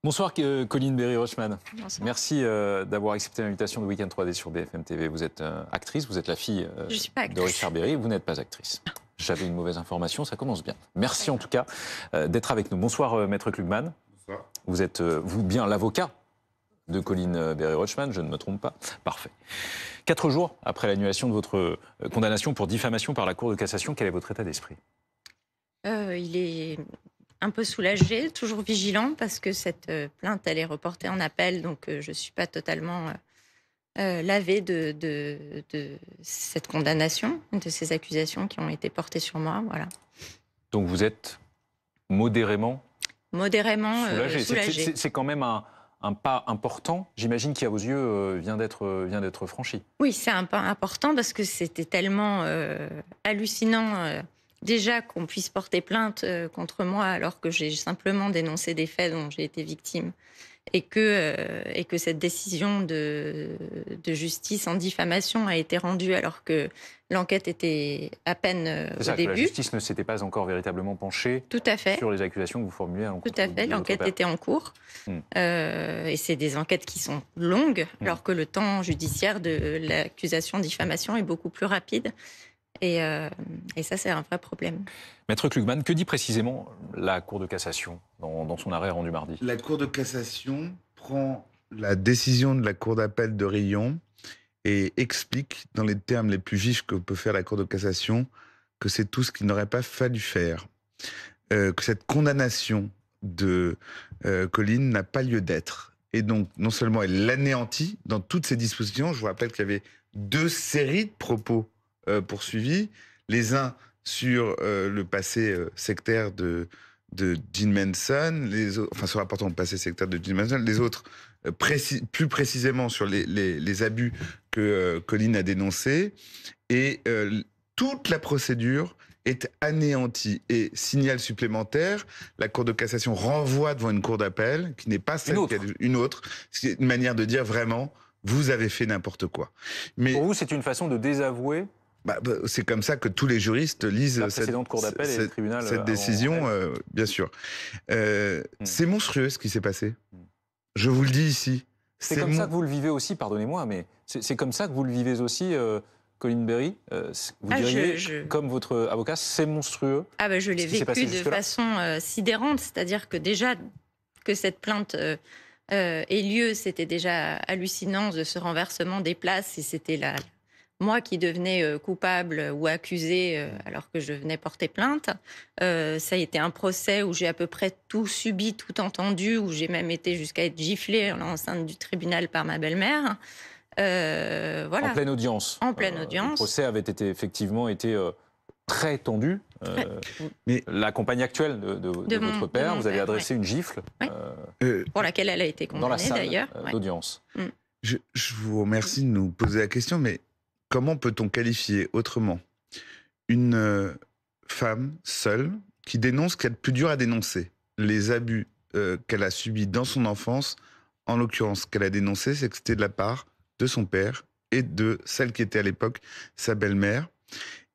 Bonsoir Colline Berry-Rochman. Bonsoir. Merci d'avoir accepté l'invitation de Week-end 3D sur BFM TV. Vous êtes actrice, vous êtes la fille Je suis pas de Richard Berry, vous n'êtes pas actrice. J'avais une mauvaise information, ça commence bien. Merci en tout cas d'être avec nous. Bonsoir Maître Klugman. Bonsoir. Vous êtes vous bien l'avocat de Colline Berry-Rochman, je ne me trompe pas. Parfait. 4 jours après l'annulation de votre condamnation pour diffamation par la Cour de cassation, quel est votre état d'esprit? Il est un peu soulagé, toujours vigilant, parce que cette plainte, elle est reportée en appel, donc je ne suis pas totalement lavée de cette condamnation, de ces accusations qui ont été portées sur moi. Voilà. Donc vous êtes modérément Modérément soulagé. soulagée. C'est quand même un pas important, j'imagine, qui à vos yeux vient d'être franchi. Oui, c'est un pas important parce que c'était tellement hallucinant déjà qu'on puisse porter plainte contre moi alors que j'ai simplement dénoncé des faits dont j'ai été victime et que cette décision de justice en diffamation a été rendue alors que l'enquête était à peine C'est au ça, que la début. justice ne s'était pas encore véritablement penchée Tout à fait. sur les accusations que vous formulez à l'encontre Tout à de fait, votre l'enquête père. était en cours. Et c'est des enquêtes qui sont longues, alors que le temps judiciaire de l'accusation de diffamation est beaucoup plus rapide. Et ça, c'est un vrai problème. Maître Klugman, que dit précisément la Cour de cassation dans son arrêt rendu mardi? La Cour de cassation prend la décision de la Cour d'appel de Riom et explique, dans les termes les plus vifs que peut faire la Cour de cassation, que c'est tout ce qu'il n'aurait pas fallu faire. Que cette condamnation de Colline n'a pas lieu d'être. Et donc, non seulement elle l'anéantit dans toutes ses dispositions, je vous rappelle qu'il y avait 2 séries de propos poursuivis, les uns sur le passé sectaire de Gene Manson, enfin sur l'important passé sectaire de Gene Manson, les autres plus précisément sur les abus que Colline a dénoncés, et toute la procédure est anéantie. Et signal supplémentaire, la Cour de cassation renvoie devant une cour d'appel, qui n'est pas celle une autre. C'est une manière de dire vraiment, vous avez fait n'importe quoi. Mais pour vous, c'est une façon de désavouer c'est comme ça que tous les juristes lisent la précédente cour d'appel et le tribunal cette décision, bien sûr. C'est monstrueux ce qui s'est passé. Je vous le dis ici. C'est comme ça que vous le vivez aussi, pardonnez-moi, mais c'est comme ça que vous le vivez aussi, Colline Berry. Vous diriez, comme votre avocat, c'est monstrueux. Ah ben je l'ai vécu de façon sidérante, c'est-à-dire que déjà que cette plainte ait lieu, c'était déjà hallucinant de ce renversement des places, et c'était moi qui devenais coupable ou accusée alors que je venais porter plainte. Ça a été un procès où j'ai à peu près tout subi, tout entendu, où j'ai même été jusqu'à être giflée en l'enceinte du tribunal par ma belle-mère. Voilà. En pleine audience. En pleine audience. Le procès avait effectivement été très tendu. Mais la compagne actuelle de votre père, vous avez adressé une gifle. Pour laquelle elle a été condamnée d'ailleurs. Dans la salle d'audience. Je vous remercie de nous poser la question, mais comment peut-on qualifier autrement une femme seule qui dénonce ce qu'il y a de plus dur à dénoncer, les abus qu'elle a subis dans son enfance? En l'occurrence, ce qu'elle a dénoncé, c'est que c'était de la part de son père et de celle qui était à l'époque sa belle-mère.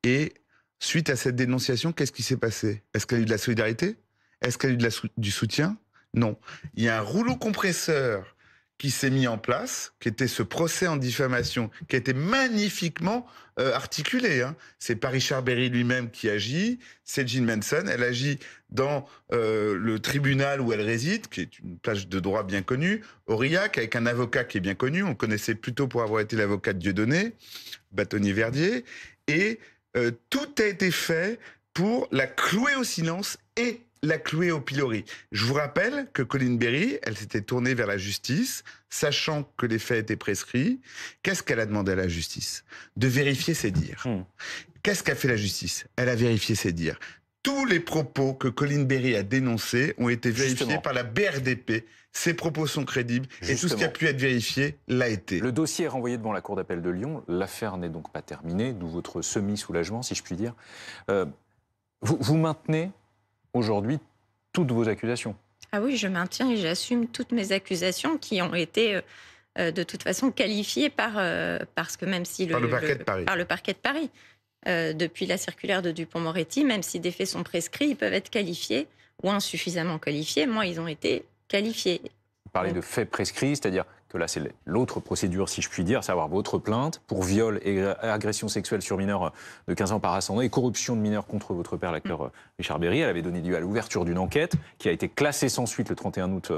Et suite à cette dénonciation, qu'est-ce qui s'est passé? Est-ce qu'elle a eu de la solidarité? Est-ce qu'elle a eu du soutien? Non. Il y a un rouleau compresseur qui s'est mis en place, qui était ce procès en diffamation, qui a été magnifiquement articulé. C'est pas Richard Berry lui-même qui agit, c'est Gene Manson. Elle agit dans le tribunal où elle réside, qui est une plage de droit bien connue, Aurillac, avec un avocat qui est bien connu. On le connaissait plutôt pour avoir été l'avocat de Dieudonné, Bâtonnier-Verdier. Et tout a été fait pour la clouer au silence et la clouer au pilori. Je vous rappelle que Colline Berry, elle s'était tournée vers la justice, sachant que les faits étaient prescrits. Qu'est-ce qu'elle a demandé à la justice? De vérifier ses dires. Qu'est-ce qu'a fait la justice? Elle a vérifié ses dires. Tous les propos que Colline Berry a dénoncés ont été vérifiés par la BRDP. Ses propos sont crédibles et tout ce qui a pu être vérifié l'a été. Le dossier est renvoyé devant la Cour d'appel de Lyon. L'affaire n'est donc pas terminée, d'où votre semi-soulagement, si je puis dire. Vous maintenez aujourd'hui toutes vos accusations? Ah oui, je maintiens et j'assume toutes mes accusations qui ont été de toute façon qualifiées parce que même si par le parquet de Paris. Par le parquet de Paris. Depuis la circulaire de Dupond-Moretti, même si des faits sont prescrits, ils peuvent être qualifiés ou insuffisamment qualifiés. Moi, ils ont été qualifié. Vous parlez de faits prescrits, c'est-à-dire que là, c'est l'autre procédure, si je puis dire, savoir votre plainte pour viol et agression sexuelle sur mineur de 15 ans par ascendant et corruption de mineurs contre votre père, l'acteur Richard Berry. Elle avait donné lieu à l'ouverture d'une enquête qui a été classée sans suite le 31 août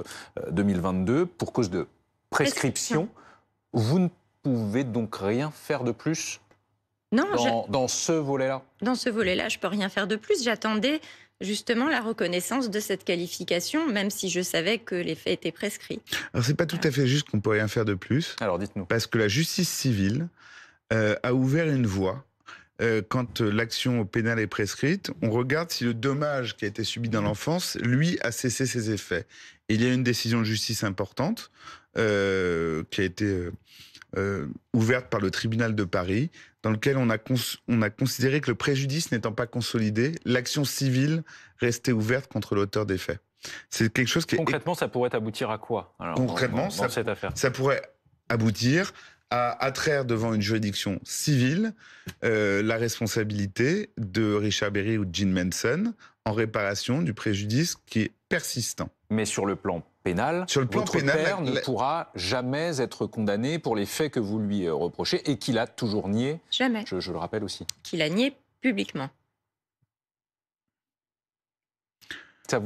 2022 pour cause de prescription. Vous ne pouvez donc rien faire de plus dans ce volet-là? Dans ce volet-là, je ne peux rien faire de plus. J'attendais justement la reconnaissance de cette qualification, même si je savais que les faits étaient prescrits. Alors, c'est pas tout à fait juste qu'on ne peut rien faire de plus. Alors, dites-nous. Parce que la justice civile a ouvert une voie. Quand l'action pénale est prescrite, on regarde si le dommage qui a été subi dans l'enfance, lui, a cessé ses effets. Et il y a une décision de justice importante qui a été ouverte par le tribunal de Paris, dans lequel on a considéré que le préjudice n'étant pas consolidé, l'action civile restait ouverte contre l'auteur des faits. C'est quelque chose qui concrètement, ça pourrait aboutir à quoi alors, concrètement, dans cette affaire? Ça pourrait aboutir à attraire devant une juridiction civile la responsabilité de Richard Berry ou de Jean Manson en réparation du préjudice qui est persistant. Mais sur le plan pénal, votre père ne pourra jamais être condamné pour les faits que vous lui reprochez et qu'il a toujours nié. Jamais. Je le rappelle aussi. Qu'il a nié publiquement. Ça,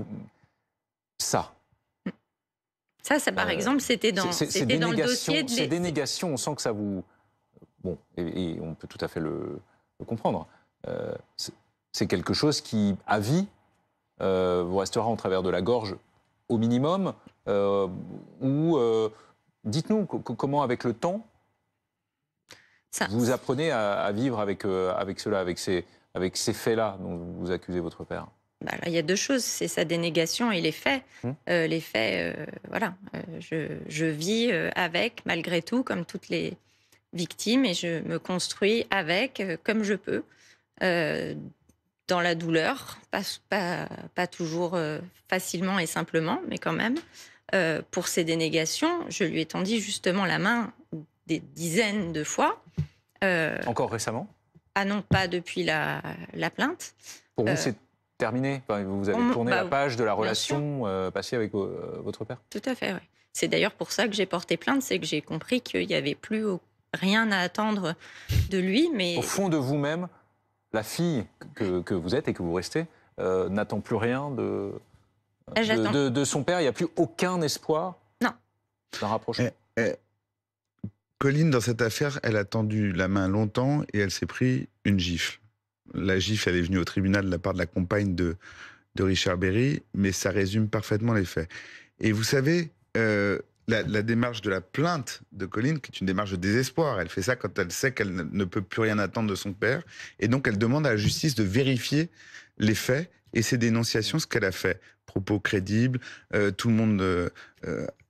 par exemple, c'était dans le dossier de... Ces dénégations, on sent que ça vous... Bon, et on peut tout à fait le comprendre. C'est quelque chose qui, à vie, vous restera en travers de la gorge au minimum. Dites-nous, comment, avec le temps, vous apprenez à vivre avec cela, avec ces faits-là dont vous accusez votre père? Là, il y a deux choses, c'est sa dénégation et les faits. Les faits, voilà, je vis avec, malgré tout, comme toutes les victimes, et je me construis avec, comme je peux, dans la douleur, pas toujours facilement et simplement, mais quand même. Pour ces dénégations, je lui ai tendu justement la main des dizaines de fois. Encore récemment? Ah non, pas depuis la plainte. Pour vous, c'est terminé? Vous avez tourné la page de la relation passée avec votre père? Tout à fait, oui. C'est d'ailleurs pour ça que j'ai porté plainte, c'est que j'ai compris qu'il n'y avait plus rien à attendre de lui. Mais au fond de vous-même, la fille que vous êtes et que vous restez n'attend plus rien de son père? Il n'y a plus aucun espoir d'un rapprochement? Colline, dans cette affaire, elle a tendu la main longtemps et elle s'est pris une gifle. La gifle, elle est venue au tribunal de la part de la compagne de Richard Berry, mais ça résume parfaitement les faits. Et vous savez, la démarche de la plainte de Colline, qui est une démarche de désespoir, elle fait ça quand elle sait qu'elle ne peut plus rien attendre de son père, et donc elle demande à la justice de vérifier les faits et ses dénonciations, ce qu'elle a fait. Propos crédibles, tout le monde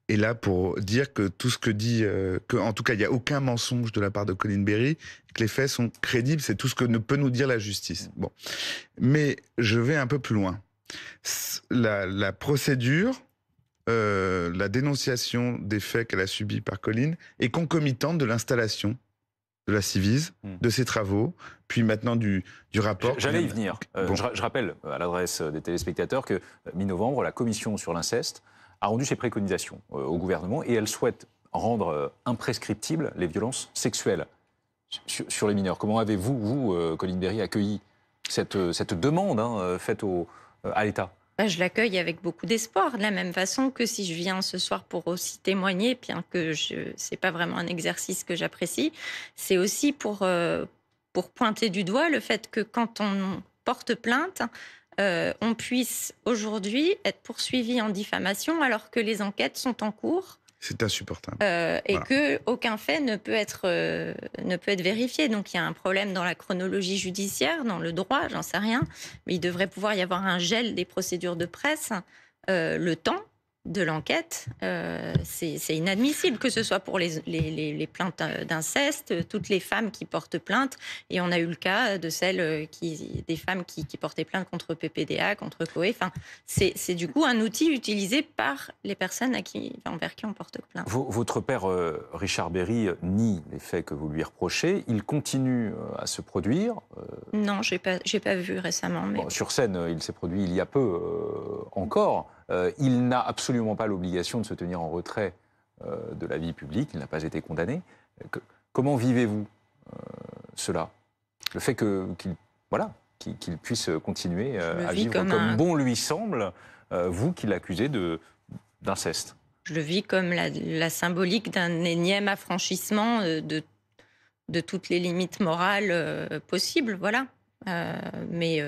est là pour dire que tout ce que dit, en tout cas, il n'y a aucun mensonge de la part de Colline Berry, que les faits sont crédibles, c'est tout ce que ne peut nous dire la justice. Bon. Mais je vais un peu plus loin. La procédure, la dénonciation des faits qu'elle a subis par Colline est concomitante de l'installation de la Civise, de ses travaux, puis maintenant du rapport. J'allais y venir. Bon. Je rappelle à l'adresse des téléspectateurs que mi-novembre, la commission sur l'inceste a rendu ses préconisations au gouvernement et elle souhaite rendre imprescriptibles les violences sexuelles sur les mineurs. Comment avez-vous, vous, Colline Berry, accueilli cette demande faite à l'État? Je l'accueille avec beaucoup d'espoir, de la même façon que si je viens ce soir pour aussi témoigner, bien que ce n'est pas vraiment un exercice que j'apprécie, c'est aussi pour pointer du doigt le fait que quand on porte plainte, on puisse aujourd'hui être poursuivi en diffamation alors que les enquêtes sont en cours. C'est insupportable. Et qu'aucun fait ne peut être vérifié. Donc il y a un problème dans la chronologie judiciaire, dans le droit, j'en sais rien. Mais il devrait pouvoir y avoir un gel des procédures de presse. Le temps de l'enquête, c'est inadmissible, que ce soit pour les plaintes d'inceste, toutes les femmes qui portent plainte. Et on a eu le cas de des femmes qui portaient plainte contre PPDA, contre Coé. Enfin, c'est du coup un outil utilisé par les personnes envers qui on porte plainte. Votre père, Richard Berry, nie les faits que vous lui reprochez. Il continue à se produire. Non, j'ai pas vu récemment. Mais... Bon, sur scène, il s'est produit il y a peu encore. Il n'a absolument pas l'obligation de se tenir en retrait de la vie publique. Il n'a pas été condamné. Comment vivez-vous cela? Le fait qu'il puisse continuer à vivre comme bon lui semble, vous qui l'accusez d'inceste. Je le vis comme la symbolique d'un énième affranchissement de toutes les limites morales possibles, voilà. Mais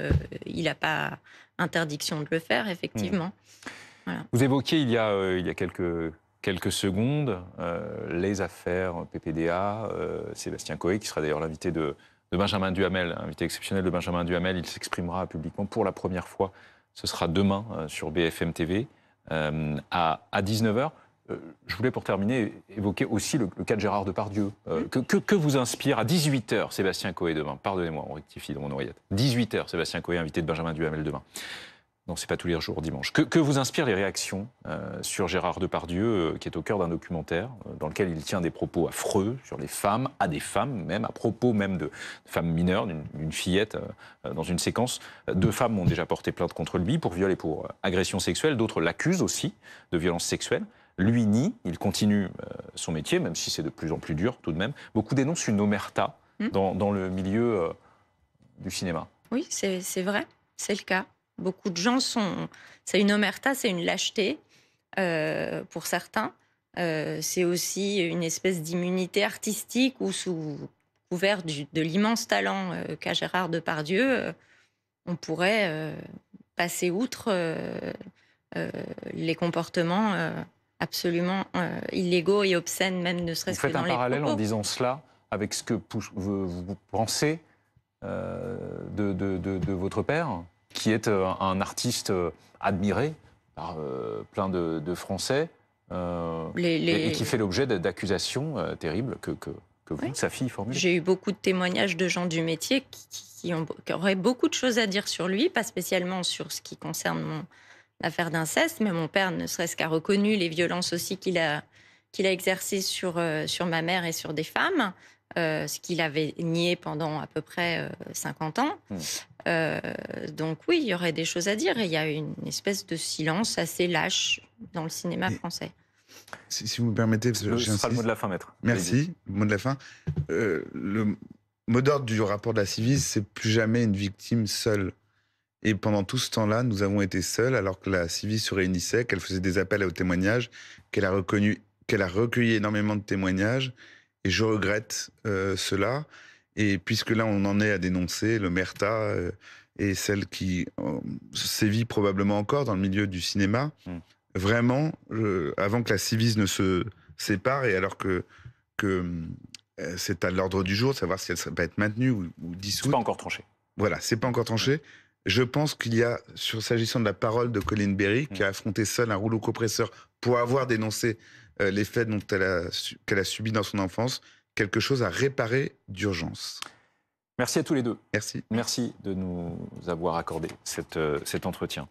il n'a pas interdiction de le faire, effectivement. Voilà. Vous évoquiez il y a quelques secondes les affaires PPDA, Sébastien Coé, qui sera d'ailleurs l'invité de Benjamin Duhamel, invité exceptionnel de Benjamin Duhamel. Il s'exprimera publiquement pour la première fois. Ce sera demain sur BFM TV à 19h. Je voulais, pour terminer, évoquer aussi le cas de Gérard Depardieu. Que vous inspire à 18h Sébastien Coé demain? Pardonnez-moi, on rectifie dans mon oreillette. 18h Sébastien Coé, invité de Benjamin Duhamel demain. Non, c'est pas tous les jours, dimanche. Que vous inspirent les réactions sur Gérard Depardieu, qui est au cœur d'un documentaire dans lequel il tient des propos affreux sur les femmes, à des femmes même, à propos même de femmes mineures, d'une fillette dans une séquence. 2 femmes ont déjà porté plainte contre lui pour viol et pour agression sexuelle. D'autres l'accusent aussi de violences sexuelles. Lui nie, il continue son métier, même si c'est de plus en plus dur tout de même. Beaucoup dénoncent une omerta dans le milieu du cinéma. Oui, c'est vrai, c'est le cas. Beaucoup de gens c'est une omerta, c'est une lâcheté pour certains. C'est aussi une espèce d'immunité artistique où, sous couvert de l'immense talent qu'a Gérard Depardieu, on pourrait passer outre les comportements absolument illégaux et obscènes, même ne serait-ce que dans les propos. Vous faites un parallèle en disant cela avec ce que vous pensez de votre père, qui est un artiste admiré par plein de Français et qui fait l'objet d'accusations terribles que vous, sa fille, formule. J'ai eu beaucoup de témoignages de gens du métier qui auraient beaucoup de choses à dire sur lui, pas spécialement sur ce qui concerne l'affaire d'inceste, mais mon père, ne serait-ce qu'à reconnu les violences aussi qu'il a exercées sur ma mère et sur des femmes. Ce qu'il avait nié pendant à peu près 50 ans. Donc oui, il y aurait des choses à dire. Et il y a une espèce de silence assez lâche dans le cinéma français. Si vous me permettez... Ce sera le mot de la fin, maître. Merci, le mot de la fin. Le mot d'ordre du rapport de la Ciivise, c'est plus jamais une victime seule. Et pendant tout ce temps-là, nous avons été seuls, alors que la Ciivise se réunissait, qu'elle faisait des appels au témoignage, qu'elle a recueilli énormément de témoignages. Et je regrette cela. Et puisque là, on en est à dénoncer l'omerta et celle qui sévit probablement encore dans le milieu du cinéma, vraiment, avant que la Ciivise ne se sépare, et alors que c'est à l'ordre du jour de savoir si elle va être maintenue ou dissoute. C'est pas encore tranché. Voilà, c'est pas encore tranché. Je pense qu'il y a, s'agissant de la parole de Colleen Berry, qui a affronté seule un rouleau compresseur pour avoir dénoncé les faits qu'elle a subis dans son enfance, quelque chose à réparer d'urgence. Merci à tous les deux. Merci. Merci de nous avoir accordé cet entretien.